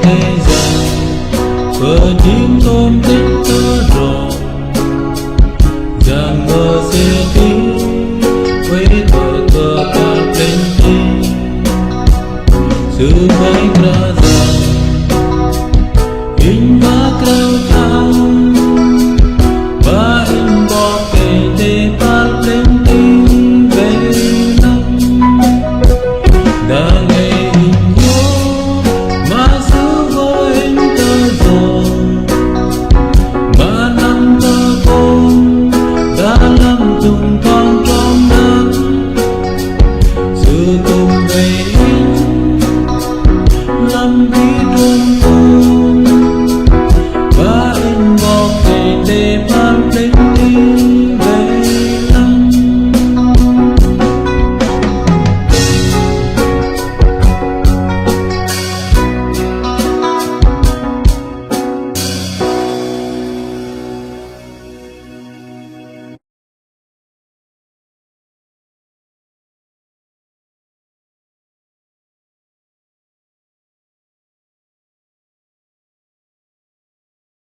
ngày dài vừa chim tôm tích tơ rò giang mơ xe tí quay tờ tờ ta lên tí sự bay ra dài in ba krau thang ba in bo kê tê ta lên tí về nắng đã ngày in nhớ mà giữ vô in tơ rò mà năm tơ con đã lâm tung con trong nắng sự tung về